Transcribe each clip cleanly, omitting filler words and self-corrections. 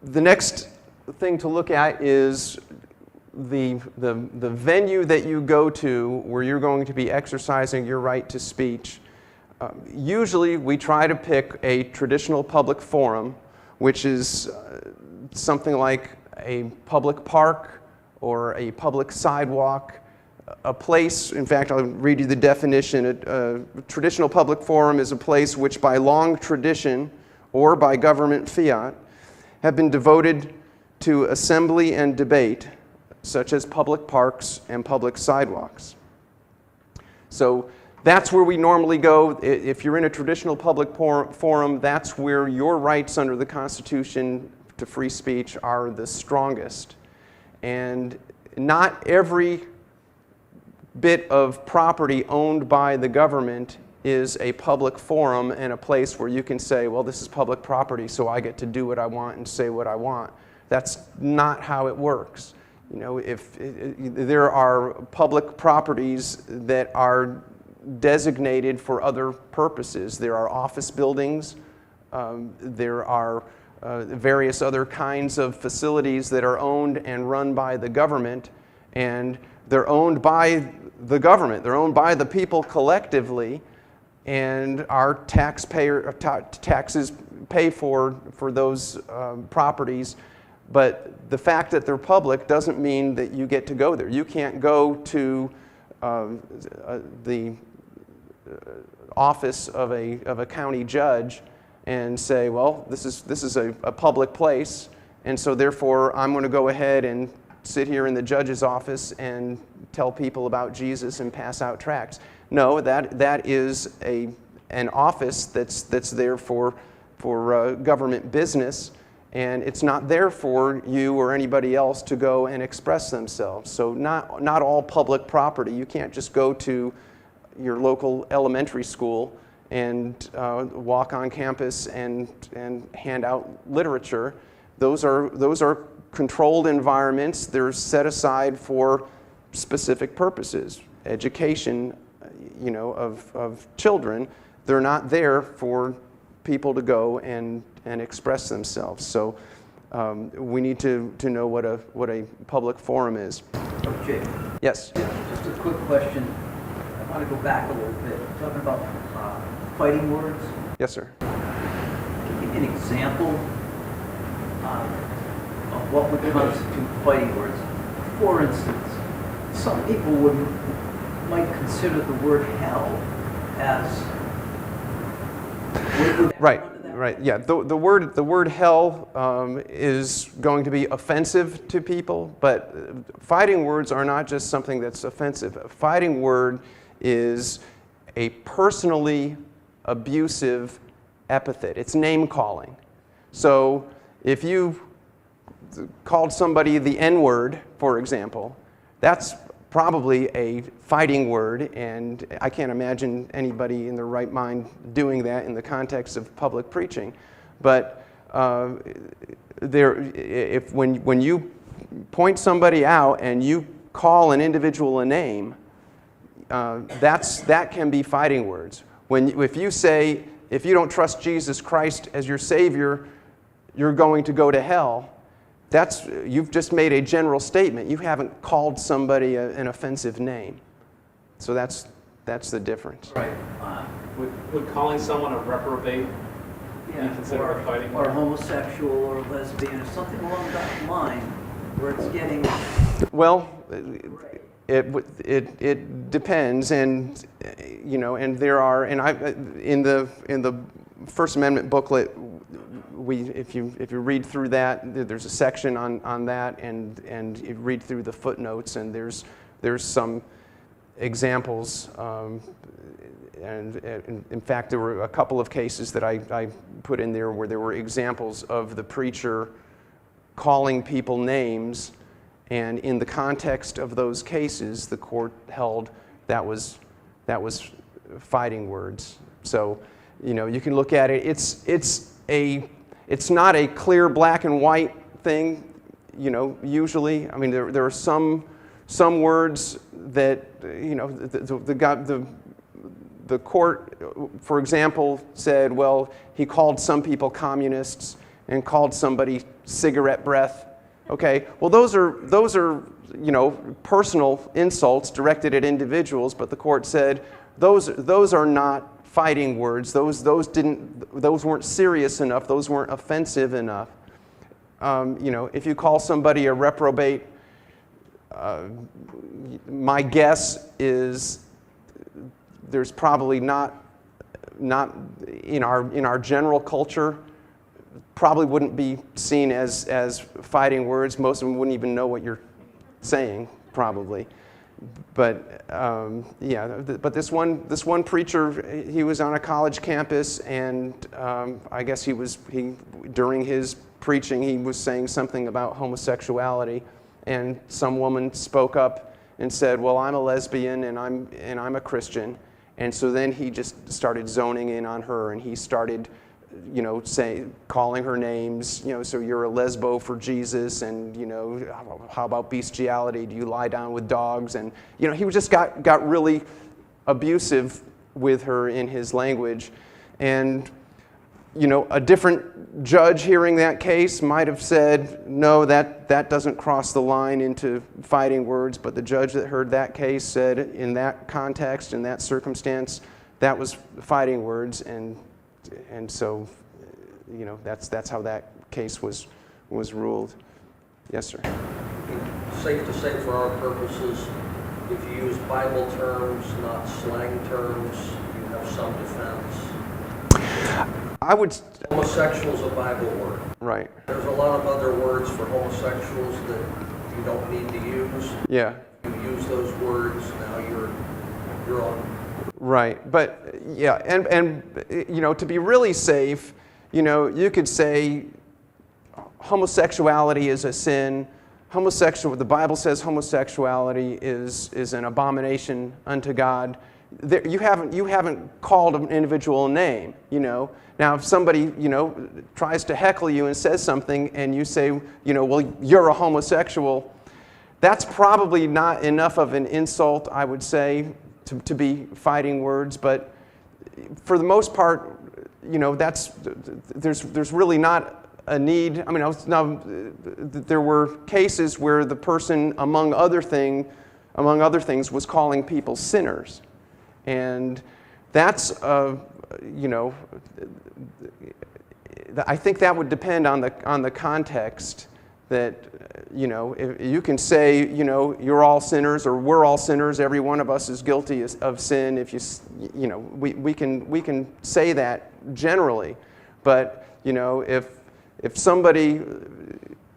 The next thing to look at is the venue that you go to where you're going to be exercising your right to speech. Usually we try to pick a traditional public forum, which is something like a public park or a public sidewalk, a place. In fact, I'll read you the definition. A traditional public forum is a place which by long tradition or by government fiat have been devoted to assembly and debate, such as public parks and public sidewalks. So that's where we normally go. If you're in a traditional public forum, that's where your rights under the Constitution to free speech are the strongest. And not every bit of property owned by the government is a public forum and a place where you can say, well, this is public property, so I get to do what I want and say what I want. That's not how it works. You know, if there are public properties that are designated for other purposes. There are office buildings, there are various other kinds of facilities that are owned and run by the government, and they're owned by the government. They're owned by the people collectively, and our taxes pay for those properties. But the fact that they're public doesn't mean that you get to go there. You can't go to the office of a county judge and say, well, this is a public place, and so therefore I'm going to go ahead and sit here in the judge's office and tell people about Jesus and pass out tracts. No, that is an office that's there for government business, and it's not there for you or anybody else to go and express themselves. So not all public property. You can't just go to your local elementary school and walk on campus and hand out literature. Those are controlled environments. They're set aside for specific purposes. Education, you know, of children. They're not there for people to go and express themselves. So we need to know what a public forum is. Okay. Yes. Just a quick question. I want to go back a little bit. Talking about fighting words. Yes, sir. Can you give me an example of what would constitute fighting words? For instance, some people might consider the word hell as Right. Yeah. The word hell is going to be offensive to people, but fighting words are not just something that's offensive. A fighting word is a personally abusive epithet. It's name calling. So if you called somebody the N-word, for example, that's probably a fighting word, and I can't imagine anybody in their right mind doing that in the context of public preaching. But when you point somebody out and you call an individual a name, that can be fighting words. If you say, if you don't trust Jesus Christ as your Savior, you're going to go to hell, you've just made a general statement. You haven't called somebody an offensive name. So that's the difference. Right. Would calling someone a reprobate be considered a fighting word? Or homosexual or lesbian or something along that line where it's getting... Well, it depends, and you know, and there are, and in the First Amendment booklet, if you read through that, there's a section on that, and you read through the footnotes, and there's some examples, and in fact there were a couple of cases that I put in there where there were examples of the preacher calling people names, and in the context of those cases, the court held that was fighting words. So, you know, you can look at it. It's not a clear black and white thing, you know. Usually, I mean, there are some words that, you know, the court, for example, said, well, he called some people communists and called somebody cigarette breath. Okay, well those are personal insults directed at individuals, but the court said those are not fighting words. Those weren't serious enough. Those weren't offensive enough. If you call somebody a reprobate, my guess is there's probably not in our general culture, probably wouldn't be seen as fighting words. Most of them wouldn't even know what you're saying, probably. But but this one preacher, he was on a college campus, and I guess during his preaching he was saying something about homosexuality, and some woman spoke up and said, "Well, I'm a lesbian and I'm a Christian," and so then he just started zoning in on her, and he started, calling her names, so you're a lesbo for Jesus, and how about bestiality? Do you lie down with dogs? And he just got really abusive with her in his language, and a different judge hearing that case might have said, no, that doesn't cross the line into fighting words, but the judge that heard that case said, in that context, in that circumstance, that was fighting words, and so, that's how that case was ruled. Yes, sir. Safe to say, for our purposes, if you use Bible terms, not slang terms, you have some defense. Homosexual is a Bible word. Right. There's a lot of other words for homosexuals that you don't need to use. Yeah. You use those words, now you're on. Right, but yeah, and to be really safe, you could say homosexuality is a sin. The Bible says homosexuality is an abomination unto God. You haven't called an individual a name, Now, if somebody, tries to heckle you and says something, and you say, well, you're a homosexual, that's probably not enough of an insult, I would say, to be fighting words. But for the most part, there's really not a need. I mean, there were cases where the person, among other things, was calling people sinners, and that's I think that would depend on the context. That if you can say you're all sinners, or we're all sinners, every one of us is guilty of sin. If we can say that generally, but if somebody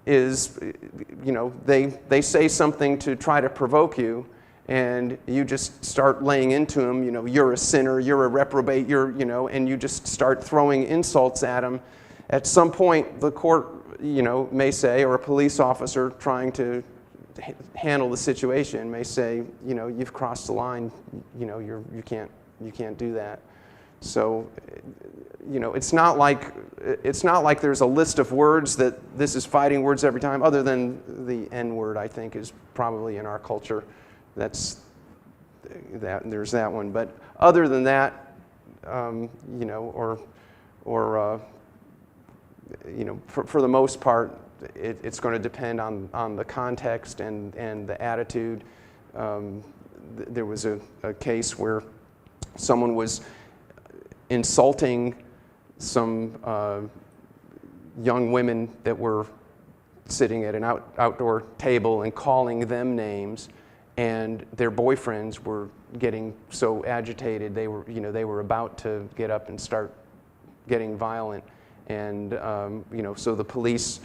is they say something to try to provoke you, and you just start laying into them, you're a sinner, you're a reprobate, and you just start throwing insults at them. At some point, the court, may say, or a police officer trying to handle the situation may say, you've crossed the line, you can't do that. So, it's not like there's a list of words that this is fighting words every time, other than the N word, I think, is probably in our culture. There's that one. But other than that, for the most part, it's going to depend on the context and the attitude. There was a case where someone was insulting some young women that were sitting at an outdoor table and calling them names, and their boyfriends were getting so agitated they were about to get up and start getting violent, and so the police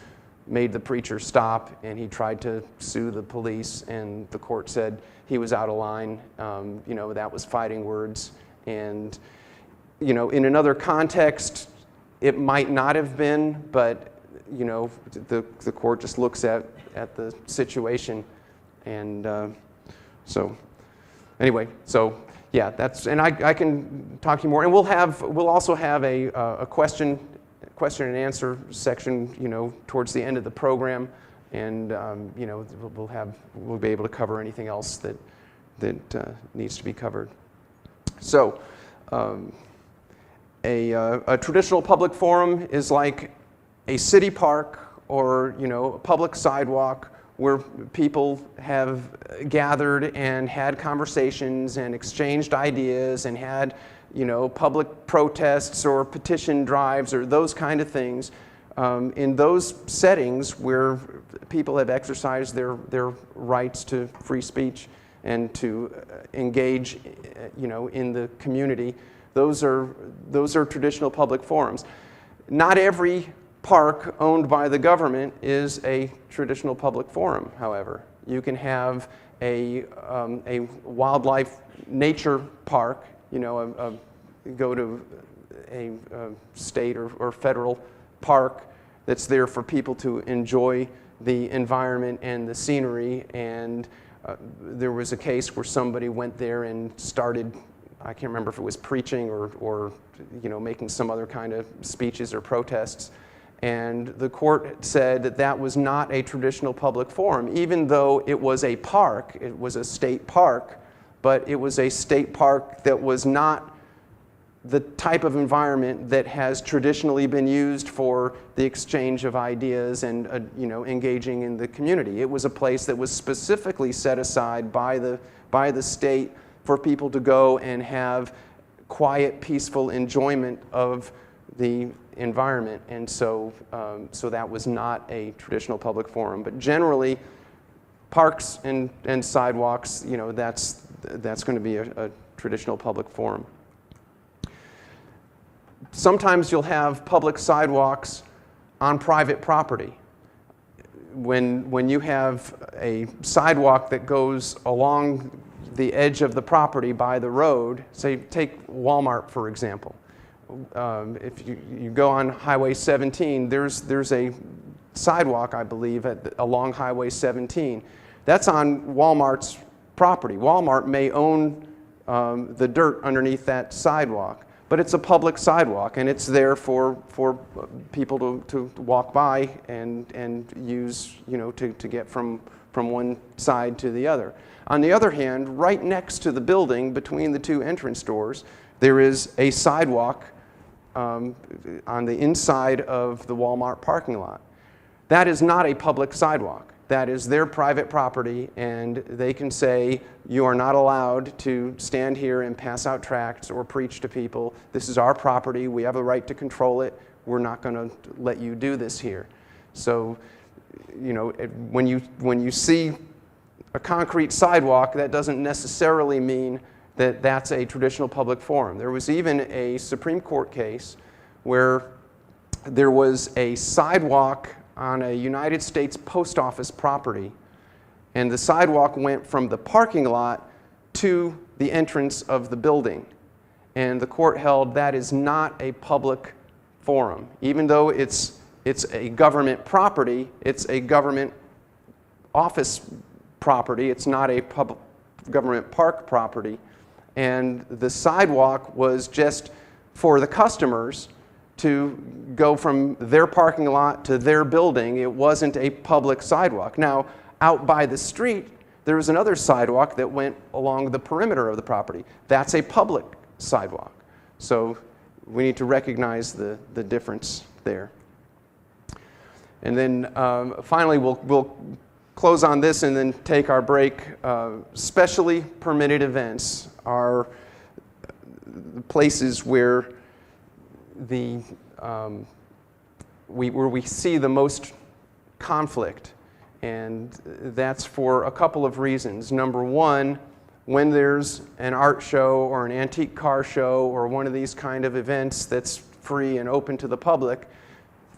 made the preacher stop, and he tried to sue the police, and the court said he was out of line. That was fighting words, and in another context it might not have been, but the court just looks at the situation, and so anyway, so yeah, and I can talk to you more, and we'll also have a question and answer section, towards the end of the program, and we'll be able to cover anything else that needs to be covered. So, a traditional public forum is like a city park or, a public sidewalk where people have gathered and had conversations and exchanged ideas and had, public protests or petition drives or those kind of things. In those settings where people have exercised their rights to free speech and to engage, in the community, those are traditional public forums. Not every park owned by the government is a traditional public forum, however. You can have a wildlife nature park, go to a state or federal park that's there for people to enjoy the environment and the scenery. And there was a case where somebody went there and started, I can't remember if it was preaching or making some other kind of speeches or protests. And the court said that that was not a traditional public forum, even though it was a park, it was a state park, but it was a state park that was not the type of environment that has traditionally been used for the exchange of ideas and engaging in the community. It was a place that was specifically set aside by the state for people to go and have quiet, peaceful enjoyment of the environment, and so that was not a traditional public forum. But generally, parks and sidewalks, that's going to be a traditional public forum. Sometimes you'll have public sidewalks on private property. When you have a sidewalk that goes along the edge of the property by the road, say take Walmart for example. If you go on Highway 17, there's a sidewalk, I believe, along Highway 17. That's on Walmart's property. Walmart may own the dirt underneath that sidewalk, but it's a public sidewalk, and it's there for people to walk by and use, to get from one side to the other. On the other hand, right next to the building, between the two entrance doors, there is a sidewalk on the inside of the Walmart parking lot. That is not a public sidewalk. That is their private property, and they can say, you are not allowed to stand here and pass out tracts or preach to people. This is our property. We have a right to control it. We're not going to let you do this here. So, when you see a concrete sidewalk, that doesn't necessarily mean that that's a traditional public forum. There was even a Supreme Court case where there was a sidewalk on a United States Post Office property, and the sidewalk went from the parking lot to the entrance of the building. And the court held that is not a public forum. Even though it's a government property, it's a government office property, it's not a public government park property. And the sidewalk was just for the customers to go from their parking lot to their building. It wasn't a public sidewalk. Now, out by the street, there was another sidewalk that went along the perimeter of the property. That's a public sidewalk. So we need to recognize the difference there. And then finally, we'll close on this and then take our break. Specially permitted events are places where where we see the most conflict, and that's for a couple of reasons. Number one, when there's an art show or an antique car show or one of these kind of events that's free and open to the public,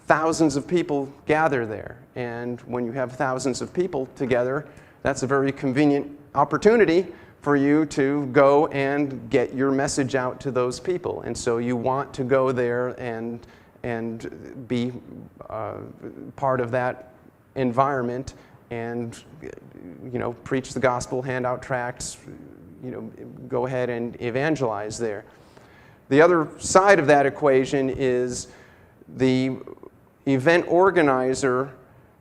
thousands of people gather there. And when you have thousands of people together, that's a very convenient opportunity for you to go and get your message out to those people. And so you want to go there and be part of that environment and preach the gospel, hand out tracts, go ahead and evangelize there. The other side of that equation is the event organizer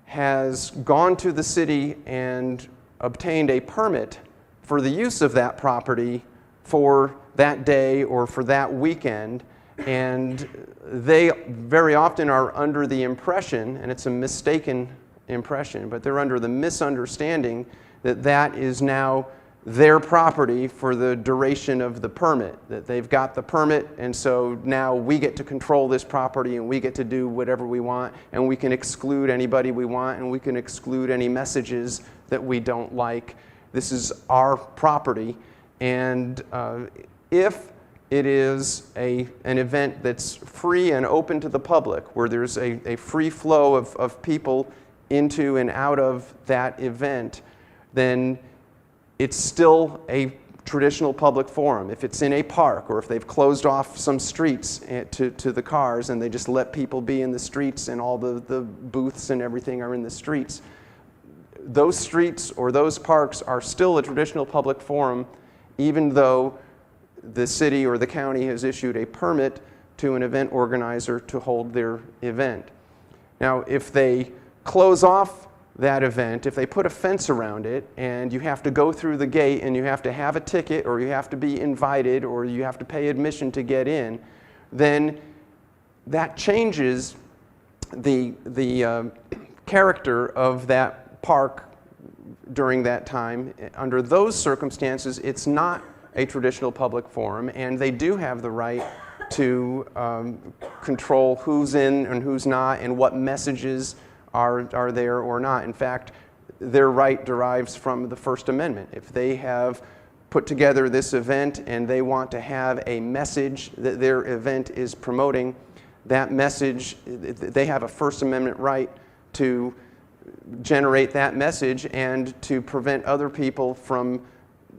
has gone to the city and obtained a permit for the use of that property for that day or for that weekend, And they very often are under the impression, and it's a mistaken impression, but they're under the misunderstanding that that is now their property for the duration of the permit, that they've got the permit, and so now we get to control this property and we get to do whatever we want, and we can exclude anybody we want, and we can exclude any messages that we don't like. This is our property, and if it is an event that's free and open to the public, where there's a free flow of people into and out of that event, then it's still a traditional public forum. If it's in a park, or if they've closed off some streets to the cars and they just let people be in the streets and all the booths and everything are in the streets, those streets or those parks are still a traditional public forum, even though the city or the county has issued a permit to an event organizer to hold their event. Now, if they close off that event, if they put a fence around it and you have to go through the gate and you have to have a ticket, or you have to be invited, or you have to pay admission to get in, then that changes the character of that park during that time. Under those circumstances, it's not a traditional public forum, and they do have the right to control who's in and who's not, and what messages are there or not. In fact, their right derives from the First Amendment. If they have put together this event and they want to have a message that their event is promoting, that message, they have a First Amendment right to generate that message and to prevent other people from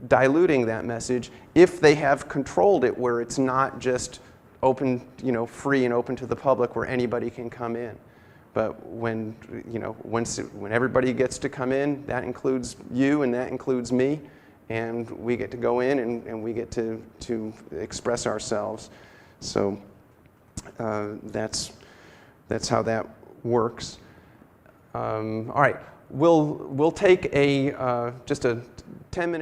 diluting that message if they have controlled it where it's not just open, free and open to the public where anybody can come in. But when everybody gets to come in, that includes you and that includes me, and we get to go in and we get to express ourselves. So that's how that works. All right, we'll take just a 10-minute